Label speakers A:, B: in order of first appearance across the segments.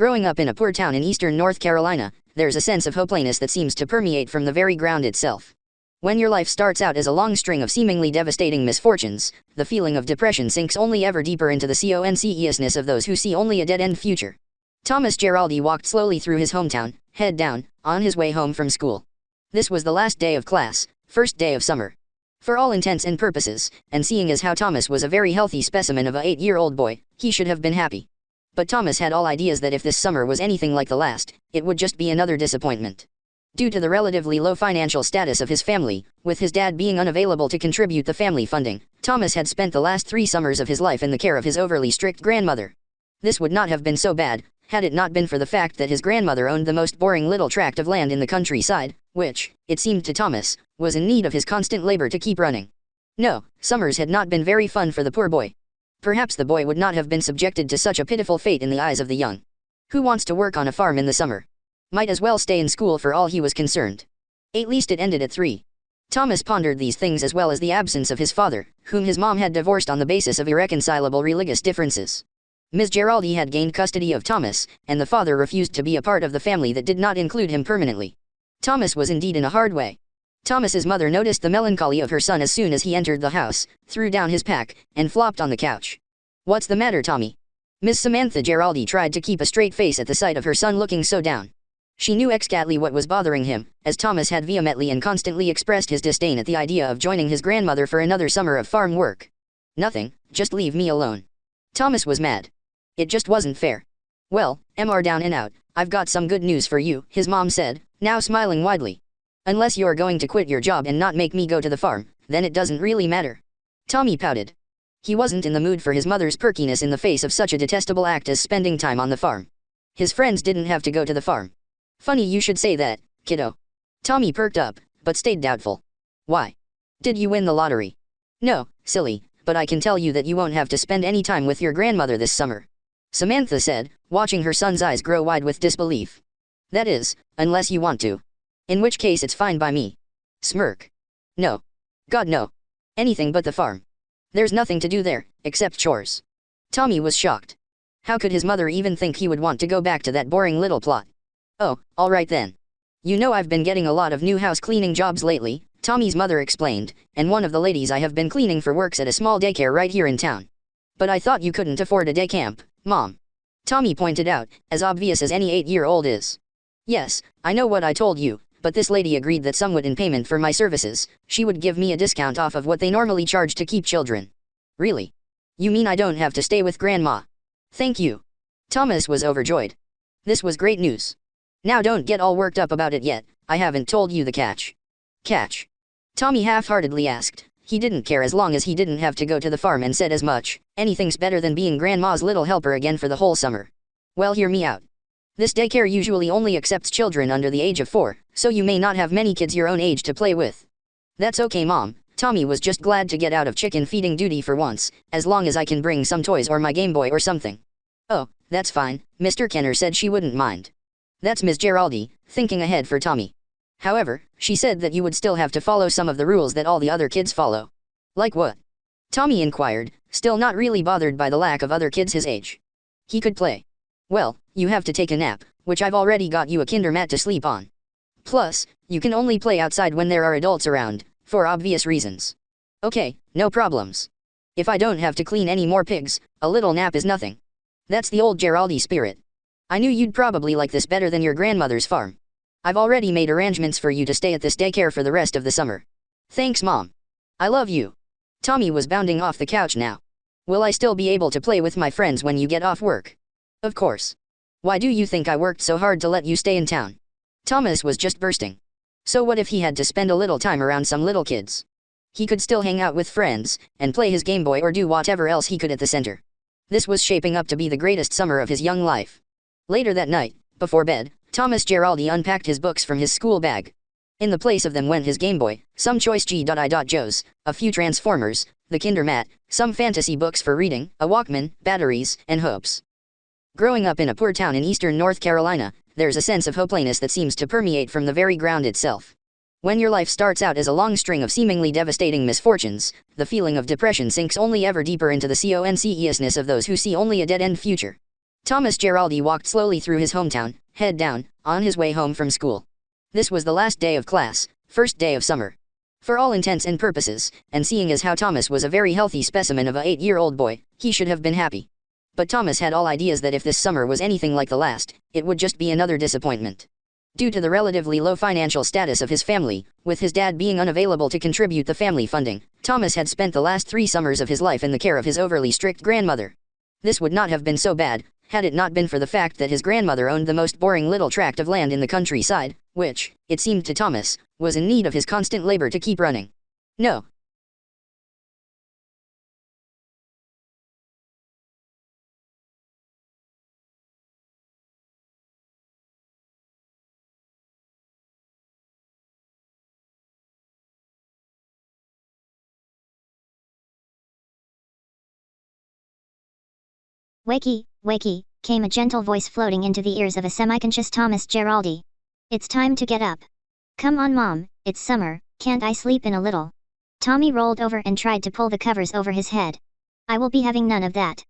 A: Growing up in a poor town in eastern North Carolina, there's a sense of hopelessness that seems to permeate from the very ground itself. When your life starts out as a long string of seemingly devastating misfortunes, the feeling of depression sinks only ever deeper into the consciousness of those who see only a dead-end future. Thomas Geraldi walked slowly through his hometown, head down, on his way home from school. This was the last day of class, first day of summer. For all intents and purposes, and seeing as how Thomas was a very healthy specimen of a 8-year-old boy, he should have been happy. But Thomas had all ideas that if this summer was anything like the last, it would just be another disappointment. Due to the relatively low financial status of his family, with his dad being unavailable to contribute the family funding, Thomas had spent the last 3 summers of his life in the care of his overly strict grandmother. This would not have been so bad, had it not been for the fact that his grandmother owned the most boring little tract of land in the countryside, which, it seemed to Thomas, was in need of his constant labor to keep running. No, summers had not been very fun for the poor boy. Perhaps the boy would not have been subjected to such a pitiful fate in the eyes of the young. Who wants to work on a farm in the summer? Might as well stay in school for all he was concerned. At least it ended at 3. Thomas pondered these things as well as the absence of his father, whom his mom had divorced on the basis of irreconcilable religious differences. Ms. Geraldi had gained custody of Thomas, and the father refused to be a part of the family that did not include him permanently. Thomas was indeed in a hard way. Thomas's mother noticed the melancholy of her son as soon as he entered the house, threw down his pack, and flopped on the couch. "What's the matter, Tommy?" Miss Samantha Geraldi tried to keep a straight face at the sight of her son looking so down. She knew exactly what was bothering him, as Thomas had vehemently and constantly expressed his disdain at the idea of joining his grandmother for another summer of farm work. "Nothing, just leave me alone." Thomas was mad. It just wasn't fair. "Well, Mr. Down and Out, I've got some good news for you," his mom said, now smiling widely. "Unless you're going to quit your job and not make me go to the farm, then it doesn't really matter." Tommy pouted. He wasn't in the mood for his mother's perkiness in the face of such a detestable act as spending time on the farm. His friends didn't have to go to the farm. "Funny you should say that, kiddo." Tommy perked up, but stayed doubtful. "Why? Did you win the lottery?" "No, silly, but I can tell you that you won't have to spend any time with your grandmother this summer," Samantha said, watching her son's eyes grow wide with disbelief. "That is, unless you want to. In which case it's fine by me." Smirk. "No. God no. Anything but the farm. There's nothing to do there, except chores." Tommy was shocked. How could his mother even think he would want to go back to that boring little plot? "Oh, all right then. You know I've been getting a lot of new house cleaning jobs lately," Tommy's mother explained, "and one of the ladies I have been cleaning for works at a small daycare right here in town. But I thought you couldn't afford a day camp, Mom." Tommy pointed out, as obvious as any 8-year-old is. "Yes, I know what I told you, but this lady agreed that somewhat in payment for my services, she would give me a discount off of what they normally charge to keep children." "Really? You mean I don't have to stay with Grandma?" "Thank you." Thomas was overjoyed. This was great news. "Now don't get all worked up about it yet, I haven't told you the catch." "Catch?" Tommy half-heartedly asked. He didn't care as long as he didn't have to go to the farm and said as much. Anything's better than being Grandma's little helper again for the whole summer. "Well, hear me out. This daycare usually only accepts children under the age of 4, so you may not have many kids your own age to play with." "That's okay, Mom." Tommy was just glad to get out of chicken feeding duty for once, "as long as I can bring some toys or my Game Boy or something." "Oh, that's fine," Mr. Kenner said she wouldn't mind. That's Ms. Geraldi, thinking ahead for Tommy. "However, she said that you would still have to follow some of the rules that all the other kids follow." "Like what?" Tommy inquired, still not really bothered by the lack of other kids his age. He could play. "Well, you have to take a nap, which I've already got you a kinder mat to sleep on. Plus, you can only play outside when there are adults around, for obvious reasons." "Okay, no problems. If I don't have to clean any more pigs, a little nap is nothing." That's the old Geraldi spirit. "I knew you'd probably like this better than your grandmother's farm. I've already made arrangements for you to stay at this daycare for the rest of the summer." "Thanks, Mom. I love you." Tommy was bounding off the couch now. "Will I still be able to play with my friends when you get off work?" "Of course. Why do you think I worked so hard to let you stay in town?" Thomas was just bursting. So what if he had to spend a little time around some little kids? He could still hang out with friends, and play his Game Boy or do whatever else he could at the center. This was shaping up to be the greatest summer of his young life. Later that night, before bed, Thomas Geraldi unpacked his books from his school bag. In the place of them went his Game Boy, some choice G.I. Joes, a few Transformers, the Kinder Mat, some fantasy books for reading, a Walkman, batteries, and hopes. Growing up in a poor town in eastern North Carolina, there's a sense of hopelessness that seems to permeate from the very ground itself. When your life starts out as a long string of seemingly devastating misfortunes, the feeling of depression sinks only ever deeper into the consciousness of those who see only a dead-end future. Thomas Geraldi walked slowly through his hometown, head down, on his way home from school. This was the last day of class, first day of summer. For all intents and purposes, and seeing as how Thomas was a very healthy specimen of a 8-year-old boy, he should have been happy. But Thomas had all ideas that if this summer was anything like the last, it would just be another disappointment. Due to the relatively low financial status of his family, with his dad being unavailable to contribute the family funding, Thomas had spent the last 3 summers of his life in the care of his overly strict grandmother. This would not have been so bad, had it not been for the fact that his grandmother owned the most boring little tract of land in the countryside, which, it seemed to Thomas, was in need of his constant labor to keep running. No.
B: Wakey, wakey, came a gentle voice floating into the ears of a semi-conscious Thomas Geraldi. It's time to get up. Come on Mom, it's summer, can't I sleep in a little? Tommy rolled over and tried to pull the covers over his head. I will be having none of that.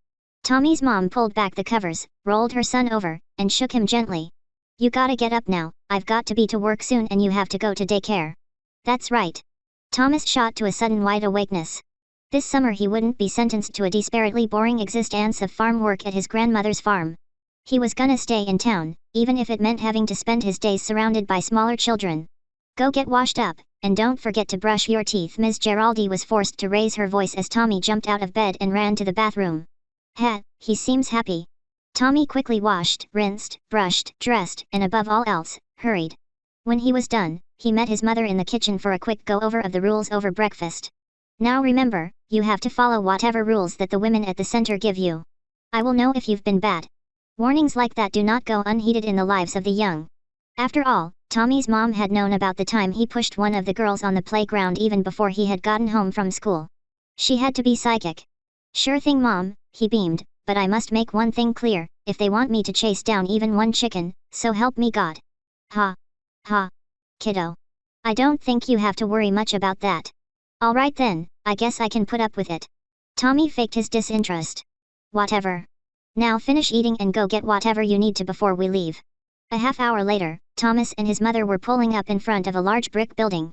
B: Tommy's mom pulled back the covers, rolled her son over, and shook him gently. You gotta get up now, I've got to be to work soon and you have to go to daycare. That's right. Thomas shot to a sudden wide awakeness. This summer he wouldn't be sentenced to a desperately boring existence of farm work at his grandmother's farm. He was gonna stay in town, even if it meant having to spend his days surrounded by smaller children. Go get washed up, and don't forget to brush your teeth. Ms. Geraldi was forced to raise her voice as Tommy jumped out of bed and ran to the bathroom. He seems happy. Tommy quickly washed, rinsed, brushed, dressed, and above all else, hurried. When he was done, he met his mother in the kitchen for a quick go-over of the rules over breakfast. Now remember, you have to follow whatever rules that the women at the center give you. I will know if you've been bad. Warnings like that do not go unheeded in the lives of the young. After all, Tommy's mom had known about the time he pushed one of the girls on the playground even before he had gotten home from school. She had to be psychic. Sure thing Mom, he beamed, but I must make one thing clear, if they want me to chase down even one chicken, so help me God. Ha. Ha. Kiddo. I don't think you have to worry much about that. Alright then, I guess I can put up with it. Tommy faked his disinterest. Whatever. Now finish eating and go get whatever you need to before we leave. A half hour later, Thomas and his mother were pulling up in front of a large brick building.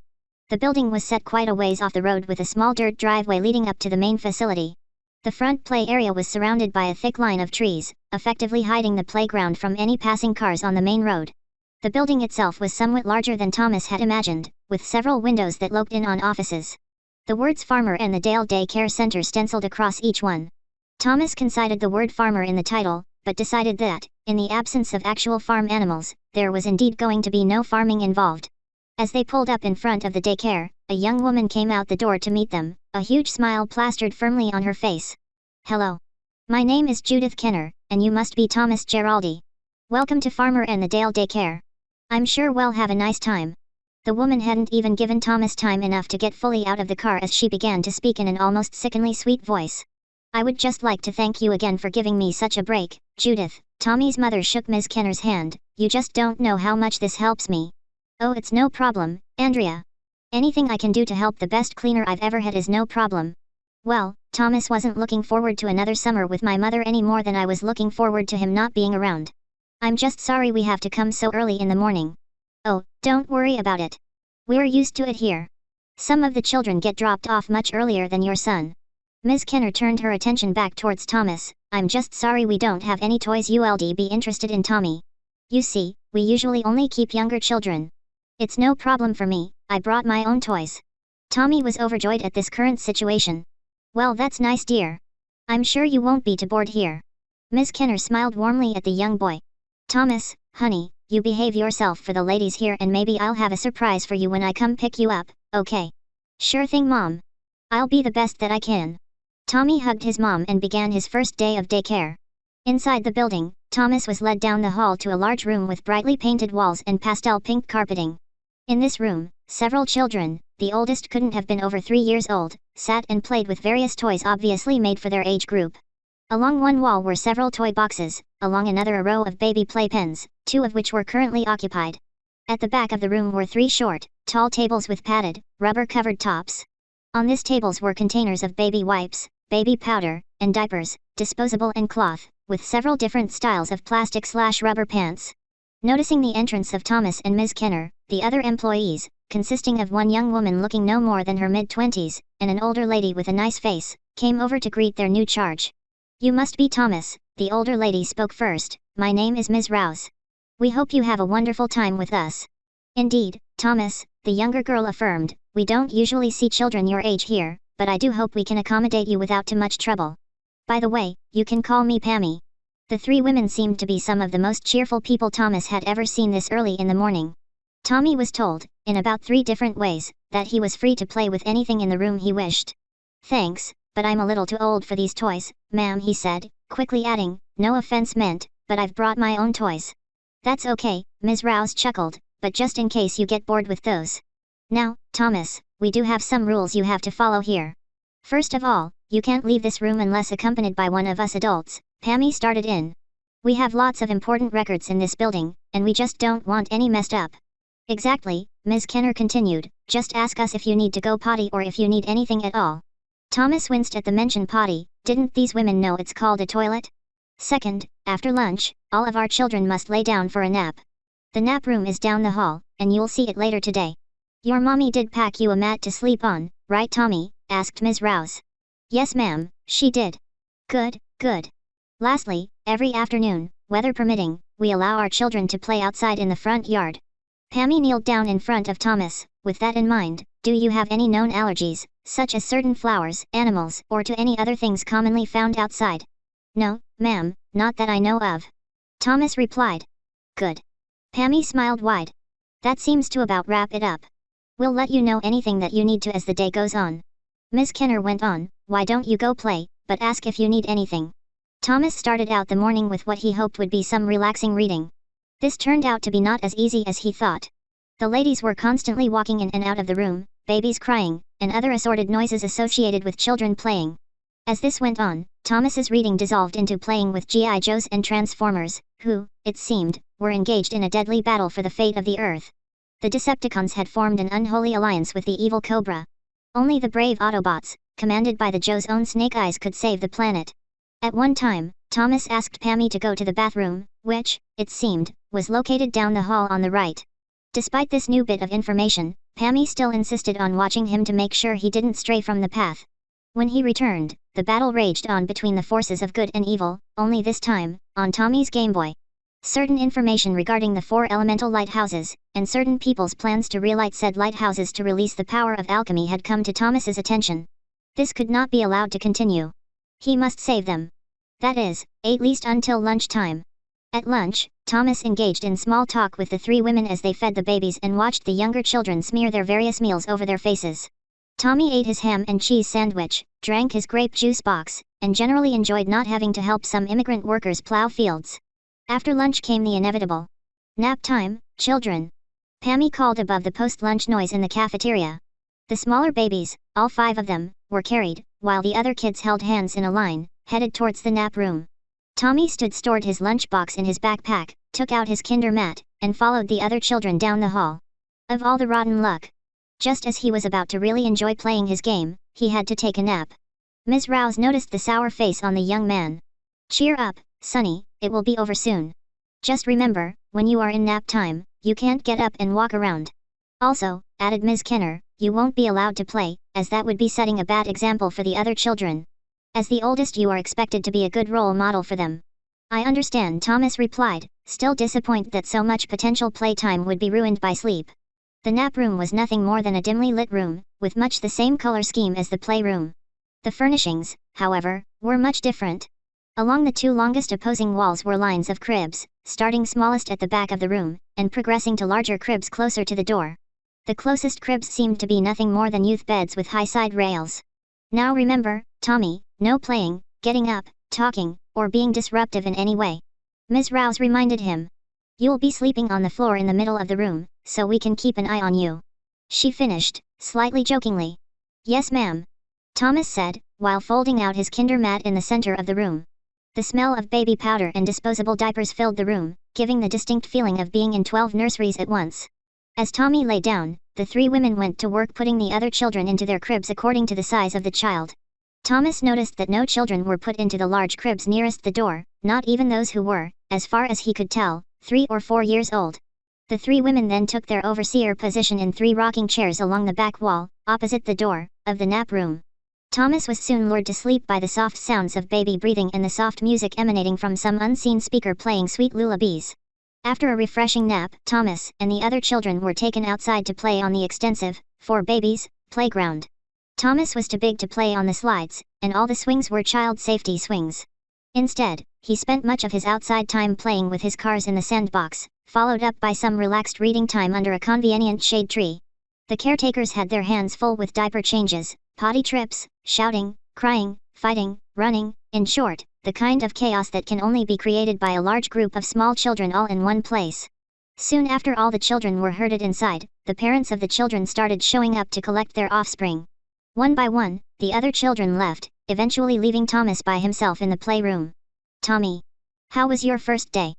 B: The building was set quite a ways off the road with a small dirt driveway leading up to the main facility. The front play area was surrounded by a thick line of trees, effectively hiding the playground from any passing cars on the main road. The building itself was somewhat larger than Thomas had imagined, with several windows that looked in on offices. The words Farmer and the Dale Day Care Center stenciled across each one. Thomas considered the word farmer in the title, but decided that, in the absence of actual farm animals, there was indeed going to be no farming involved. As they pulled up in front of the daycare, a young woman came out the door to meet them, a huge smile plastered firmly on her face. Hello. My name is Judith Kenner, and you must be Thomas Geraldi. Welcome to Farmer and the Dale Daycare. I'm sure we'll have a nice time. The woman hadn't even given Thomas time enough to get fully out of the car as she began to speak in an almost sickeningly sweet voice. I would just like to thank you again for giving me such a break, Judith. Tommy's mother shook Ms. Kenner's hand. You just don't know how much this helps me. Oh, it's no problem, Andrea. Anything I can do to help the best cleaner I've ever had is no problem. Well, Thomas wasn't looking forward to another summer with my mother any more than I was looking forward to him not being around. I'm just sorry we have to come so early in the morning. Oh, don't worry about it. We're used to it here. Some of the children get dropped off much earlier than your son. Ms. Kenner turned her attention back towards Thomas. I'm just sorry we don't have any toys. You'd be interested in Tommy. You see, we usually only keep younger children. It's no problem for me, I brought my own toys. Tommy was overjoyed at this current situation. Well, that's nice, dear. I'm sure you won't be too bored here. Ms. Kenner smiled warmly at the young boy. Thomas, honey, you behave yourself for the ladies here and maybe I'll have a surprise for you when I come pick you up, okay? Sure thing, Mom. I'll be the best that I can. Tommy hugged his mom and began his first day of daycare. Inside the building, Thomas was led down the hall to a large room with brightly painted walls and pastel pink carpeting. In this room, several children, the oldest couldn't have been over 3 years old, sat and played with various toys obviously made for their age group. Along one wall were several toy boxes, along another a row of baby playpens, 2 of which were currently occupied. At the back of the room were 3 short, tall tables with padded, rubber-covered tops. On these tables were containers of baby wipes, baby powder, and diapers, disposable and cloth, with several different styles of plastic/rubber pants. Noticing the entrance of Thomas and Ms. Kenner, the other employees, consisting of one young woman looking no more than her mid-20s, and an older lady with a nice face, came over to greet their new charge. "You must be Thomas," the older lady spoke first. "My name is Ms. Rouse. We hope you have a wonderful time with us." "Indeed, Thomas," the younger girl affirmed, "we don't usually see children your age here, but I do hope we can accommodate you without too much trouble. By the way, you can call me Pammy." The three women seemed to be some of the most cheerful people Thomas had ever seen this early in the morning. Tommy was told, in about 3 different ways, that he was free to play with anything in the room he wished. "Thanks, but I'm a little too old for these toys, ma'am," he said, quickly adding, "No offense meant, but I've brought my own toys." "That's okay," Ms. Rouse chuckled, "but just in case you get bored with those. Now, Thomas, we do have some rules you have to follow here. First of all, you can't leave this room unless accompanied by one of us adults." Pammy started in. "We have lots of important records in this building, and we just don't want any messed up." "Exactly," Ms. Kenner continued, "just ask us if you need to go potty or if you need anything at all." Thomas winced at the mention potty. Didn't these women know it's called a toilet? "Second, after lunch, all of our children must lay down for a nap. The nap room is down the hall, and you'll see it later today." "Your mommy did pack you a mat to sleep on, right Tommy?" asked Ms. Rouse. "Yes ma'am, she did." "Good, good. Lastly, every afternoon, weather permitting, we allow our children to play outside in the front yard." Pammy kneeled down in front of Thomas. "With that in mind, do you have any known allergies, such as certain flowers, animals, or to any other things commonly found outside?" "No, ma'am, not that I know of," Thomas replied. "Good." Pammy smiled wide. "That seems to about wrap it up. We'll let you know anything that you need to as the day goes on." Ms. Kenner went on, "Why don't you go play, but ask if you need anything." Thomas started out the morning with what he hoped would be some relaxing reading. This turned out to be not as easy as he thought. The ladies were constantly walking in and out of the room, babies crying, and other assorted noises associated with children playing. As this went on, Thomas's reading dissolved into playing with G.I. Joes and Transformers, who, it seemed, were engaged in a deadly battle for the fate of the Earth. The Decepticons had formed an unholy alliance with the evil Cobra. Only the brave Autobots, commanded by the Joe's own Snake Eyes, could save the planet. At one time, Thomas asked Pammy to go to the bathroom, which, it seemed, was located down the hall on the right. Despite this new bit of information, Pammy still insisted on watching him to make sure he didn't stray from the path. When he returned, the battle raged on between the forces of good and evil, only this time, on Tommy's Game Boy. Certain information regarding the 4 elemental lighthouses, and certain people's plans to relight said lighthouses to release the power of alchemy had come to Thomas's attention. This could not be allowed to continue. He must save them. That is, at least until lunchtime. At lunch, Thomas engaged in small talk with the 3 women as they fed the babies and watched the younger children smear their various meals over their faces. Tommy ate his ham and cheese sandwich, drank his grape juice box, and generally enjoyed not having to help some immigrant workers plow fields. After lunch came the inevitable. "Nap time, children." Pammy called above the post-lunch noise in the cafeteria. The smaller babies, all 5 of them, were carried, while the other kids held hands in a line, headed towards the nap room. Tommy stored his lunchbox in his backpack, took out his Kinder mat, and followed the other children down the hall. Of all the rotten luck. Just as he was about to really enjoy playing his game, he had to take a nap. Ms. Rouse noticed the sour face on the young man. "Cheer up, Sonny, it will be over soon. Just remember, when you are in nap time, you can't get up and walk around. Also," added Ms. Kenner, "you won't be allowed to play, as that would be setting a bad example for the other children. As the oldest you are expected to be a good role model for them." "I understand," Thomas replied, still disappointed that so much potential playtime would be ruined by sleep. The nap room was nothing more than a dimly lit room, with much the same color scheme as the playroom. The furnishings, however, were much different. Along the 2 longest opposing walls were lines of cribs, starting smallest at the back of the room, and progressing to larger cribs closer to the door. The closest cribs seemed to be nothing more than youth beds with high side rails. "Now remember, Tommy, no playing, getting up, talking, or being disruptive in any way," Ms. Rouse reminded him. "You'll be sleeping on the floor in the middle of the room, so we can keep an eye on you," she finished, slightly jokingly. "Yes ma'am," Thomas said, while folding out his Kinder mat in the center of the room. The smell of baby powder and disposable diapers filled the room, giving the distinct feeling of being in 12 nurseries at once. As Tommy lay down, the 3 women went to work putting the other children into their cribs according to the size of the child. Thomas noticed that no children were put into the large cribs nearest the door, not even those who were, as far as he could tell, 3 or 4 years old. The 3 women then took their overseer position in 3 rocking chairs along the back wall, opposite the door, of the nap room. Thomas was soon lured to sleep by the soft sounds of baby breathing and the soft music emanating from some unseen speaker playing sweet lullabies. After a refreshing nap, Thomas and the other children were taken outside to play on the extensive, for babies, playground. Thomas was too big to play on the slides, and all the swings were child safety swings. Instead, he spent much of his outside time playing with his cars in the sandbox, followed up by some relaxed reading time under a convenient shade tree. The caretakers had their hands full with diaper changes, potty trips, shouting, crying, fighting, running, in short, the kind of chaos that can only be created by a large group of small children all in one place. Soon after all the children were herded inside, the parents of the children started showing up to collect their offspring. One by one, the other children left, eventually leaving Thomas by himself in the playroom. "Tommy, how was your first day?"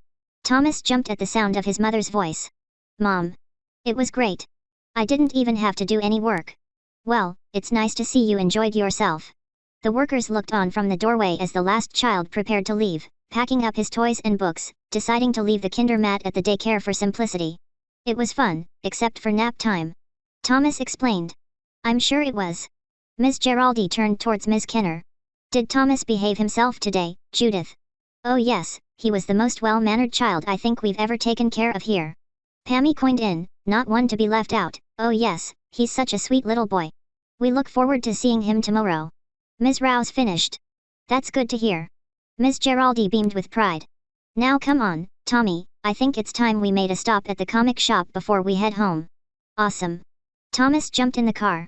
B: Thomas jumped at the sound of his mother's voice. "Mom, it was great. I didn't even have to do any work." "Well, it's nice to see you enjoyed yourself." The workers looked on from the doorway as the last child prepared to leave, packing up his toys and books, deciding to leave the kinder mat at the daycare for simplicity. "It was fun, except for nap time," Thomas explained. "I'm sure it was." Ms. Geraldi turned towards Ms. Kenner. "Did Thomas behave himself today, Judith?" "Oh yes, he was the most well-mannered child I think we've ever taken care of here." Pammy coined in, "Not one to be left out." "Oh yes, he's such a sweet little boy. We look forward to seeing him tomorrow." Ms. Rouse finished. "That's good to hear." Ms. Geraldi beamed with pride. "Now come on, Tommy, I think it's time we made a stop at the comic shop before we head home." "Awesome." Thomas jumped in the car.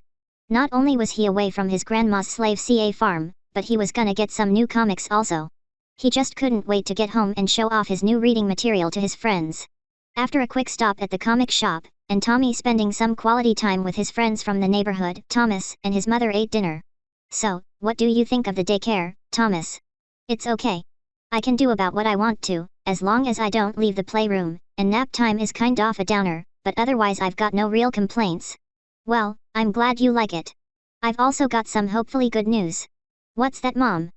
B: Not only was he away from his grandma's slave CA farm, but he was gonna get some new comics also. He just couldn't wait to get home and show off his new reading material to his friends. After a quick stop at the comic shop, and Tommy spending some quality time with his friends from the neighborhood, Thomas and his mother ate dinner. "So, what do you think of the daycare, Thomas?" "It's okay. I can do about what I want to, as long as I don't leave the playroom, and nap time is kind of a downer, but otherwise I've got no real complaints." "Well, I'm glad you like it. I've also got some hopefully good news." "What's that, Mom?"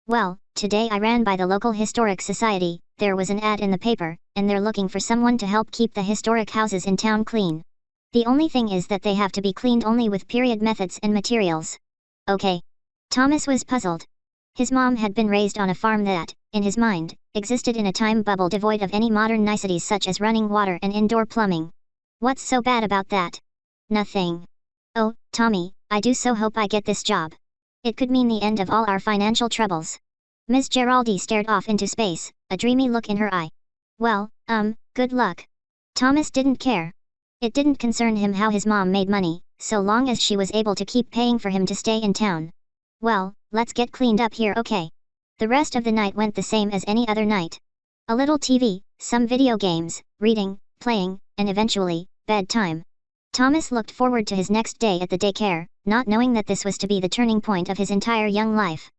B: "Well, today I ran by the local historic society, there was an ad in the paper, and they're looking for someone to help keep the historic houses in town clean. The only thing is that they have to be cleaned only with period methods and materials." "Okay." Thomas was puzzled. His mom had been raised on a farm that, in his mind, existed in a time bubble devoid of any modern niceties such as running water and indoor plumbing. "What's so bad about that?" "Nothing." "Oh, Tommy, I do so hope I get this job. It could mean the end of all our financial troubles." Ms. Geraldi stared off into space, a dreamy look in her eye. "Well, good luck." Thomas didn't care. It didn't concern him how his mom made money, so long as she was able to keep paying for him to stay in town. "Well, let's get cleaned up here, okay?" The rest of the night went the same as any other night. A little TV, some video games, reading, playing, and eventually, bedtime. Thomas looked forward to his next day at the daycare, not knowing that this was to be the turning point of his entire young life.